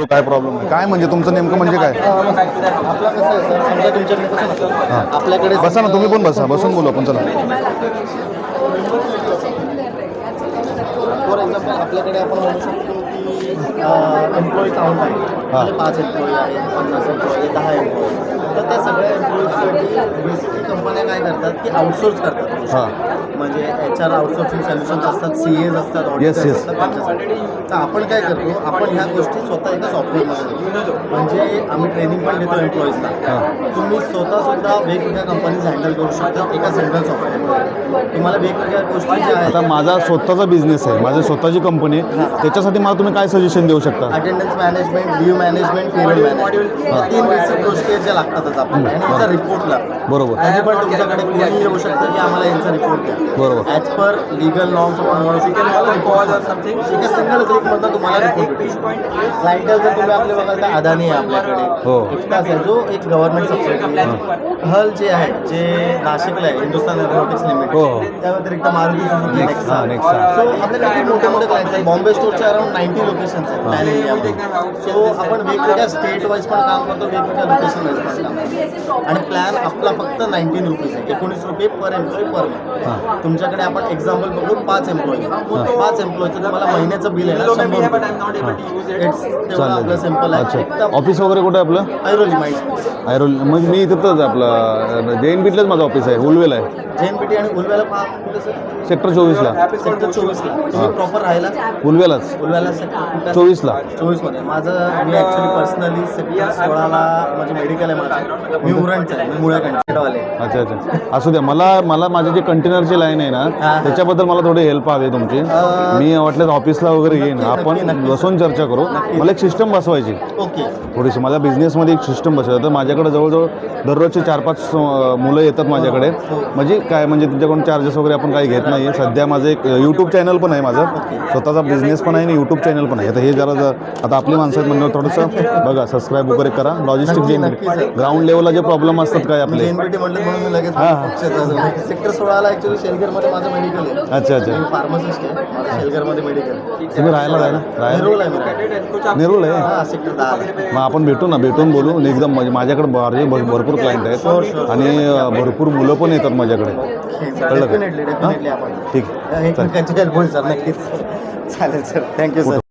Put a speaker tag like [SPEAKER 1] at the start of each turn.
[SPEAKER 1] बोलू, काय प्रॉब्लेम नाही. काय म्हणजे तुमचं नेमकं म्हणजे काय?
[SPEAKER 2] आपलं कसं आहे सर, समजा तुमच्याकडे कसं नसतं, आपल्याकडे
[SPEAKER 1] बसा ना, तुम्ही पण बसा, बसून बोलू आपण. चला.
[SPEAKER 2] फॉर एक्झाम्पल आपल्याकडे आपण म्हणू शकतो की एम्प्लॉई काउंट आहे, म्हणजे 5 एम्प्लॉई आहेत, 50 एम्प्लॉई, 10 एम्प्लॉई. तर त्या सगळ्या एम्प्लॉईजसाठी बेसिकली कंपन्या काय करतात की आउटसोर्स करतात.
[SPEAKER 1] हां.
[SPEAKER 2] म्हणजे HR आउटसोर्सिंग सोल्युशन्स असतात, CAs असतात,
[SPEAKER 1] Yes,
[SPEAKER 2] ऑडिटर्स
[SPEAKER 1] yes.
[SPEAKER 2] असतात त्यांच्यासाठी. तर आपण काय करतो, आपण ह्या गोष्टी स्वतः एका सॉफ्टवेअरमध्ये देतो. म्हणजे आम्ही ट्रेनिंग पण देतो एम्प्लॉईजला. तुम्ही स्वतःसुद्धा वेगवेगळ्या कंपनीज हँडल करू शकता एका सिंगल सॉफ्टवेअरमध्ये. तुम्हाला वेगवेगळ्या गोष्टी ज्या आहेत,
[SPEAKER 1] आता माझा स्वतःचा बिझनेस आहे, माझी स्वतःची कंपनी आहे, त्याच्यासाठी मला तुम्ही काय सजेशन देऊ शकता?
[SPEAKER 2] Attendance management, leave management, payroll management, या 3 बेसिक गोष्टी आहेत ज्या लागतातच आपल्याला. आणि याचा रिपोर्ट लागतो.
[SPEAKER 1] बरोबर.
[SPEAKER 2] कधी पण तुमच्याकडे कोणी येऊ शकतं की आम्हाला यांचा रिपोर्ट द्या.
[SPEAKER 1] बरोबर.
[SPEAKER 2] ॲज पर लिगल नॉर्म्स आपण म्हणू शकतो तुम्हाला रिपोर्ट एका सिंगल क्लिकमधनं तुम्हाला रिपोर्ट भेटेल. क्लायंटल जर तुम्ही आपले बघाल तर अदानी आहे आपल्याकडे,
[SPEAKER 1] हो.
[SPEAKER 2] इफ्तास आहे जो एक गव्हर्नमेंट सबसिडी आहे. हल जे आहे जे नाशिकला आहे, हिंदुस्तान एरोनॉटिक्स लिमिटेड,
[SPEAKER 1] हो.
[SPEAKER 2] त्या व्यतिरिक्त Maruti Suzuki Nexa.
[SPEAKER 1] Nexa.
[SPEAKER 2] So आपल्याकडे खूप मोठे मोठे क्लायंट्स आहेत. बॉम्बे स्टोरचे अराउंड 90 लोकेशन्स आहेत पॅन इंडियामध्ये. सो आपण वेगवेगळ्या स्टेट वाईज पण काम करतो, वेगवेगळ्या लोकेशन वाईज पण काम करतो. आणि प्लॅन आपला फक्त 19 रुपीज आहे, 19 रुपये पर एम्प्लॉई पर मंथ. तुमच्याकडे आपण एक्झाम्पल बघू, 5 एम्प्लॉई, 5 एम्प्लॉईचं तुम्हाला महिन्याचं बिल आहे ना 100 रुपये. तेवढं आपलं सिम्पल आहे.
[SPEAKER 1] अच्छा. ऑफिस वगैरे कुठे आहे आपलं?
[SPEAKER 2] ऐरोली माहिती
[SPEAKER 1] ऐरोली. मग मी तिथंच आपलं JNPTलाच माझं ऑफिस आहे, उलवेला आहे.
[SPEAKER 2] JNPT आणि उलव्याला कुठे सर?
[SPEAKER 1] सेक्टर 24ला.
[SPEAKER 2] सेक्टर 24ला. तुम्ही प्रॉपर राहायला
[SPEAKER 1] उलवेलाच.
[SPEAKER 2] उलव्याला सेक्टर
[SPEAKER 1] 24ला.
[SPEAKER 2] 24मध्ये. माझं मी ॲक्च्युली पर्सनली सेक्टर 16ला म्हणजे मेडिकल आहे माझं. मी उरणचं आहे, मी मुळ्या कंटेवाले.
[SPEAKER 1] अच्छा अच्छा. असू द्या. मला माझे जे कंटेनरची लाईन आहे ना, त्याच्याबद्दल मला थोडी हेल्प हवी तुमची. मी वाटलं ऑफिसला वगैरे येईन, आपण बसून चर्चा करू. मला एक सिस्टम बसवायची
[SPEAKER 2] ओके.
[SPEAKER 1] थोडीशी. माझ्या बिझनेसमध्ये एक सिस्टम बसवायचं. तर माझ्याकडे जवळजवळ दररोजचे 4-5 मुलं येतात माझ्याकडे. म्हणजे काय, म्हणजे तुमच्याकडून चार्जेस वगैरे आपण काही घेत नाही आहे. सध्या माझं एक यूट्यूब चॅनल पण आहे, माझं स्वतःचा बिझनेस पण आहे आणि यूट्यूब चॅनल पण आहे. आता हे जरा आता आपली माणसं आहेत म्हणून थोडंसं बघा, सबस्क्राईब वगैरे करा. लॉजिस्टिक ग्राउंड लेवलला जे प्रॉब्लेम असतात काय आपले.
[SPEAKER 2] JNPT म्हटलं म्हणून मी लगेच सेक्टर 16ला ॲक्च्युली शेलगरमध्ये माझं मेडिकल आहे.
[SPEAKER 1] अच्छा अच्छा.
[SPEAKER 2] मी फार्मासिस्ट आहे, माझं शेलगरमध्ये मेडिकल आहे.
[SPEAKER 1] तुम्ही राहायला
[SPEAKER 2] नेरूळ आहे मी.
[SPEAKER 1] नेरूळ आहे.
[SPEAKER 2] हां, सेक्टर 10.
[SPEAKER 1] मग आपण भेटू ना, भेटून बोलू एकदम. म्हणजे माझ्याकडे भरपूर क्लायंट आहेत आणि भरपूर मुलं पण येतात माझ्याकडे. कळलं का?
[SPEAKER 2] डेफिनेटली आपण
[SPEAKER 1] ठीक आहे.
[SPEAKER 2] एकमेकांची हेल्प होईल सर, नक्कीच. चालेल सर, थँक्यू सर.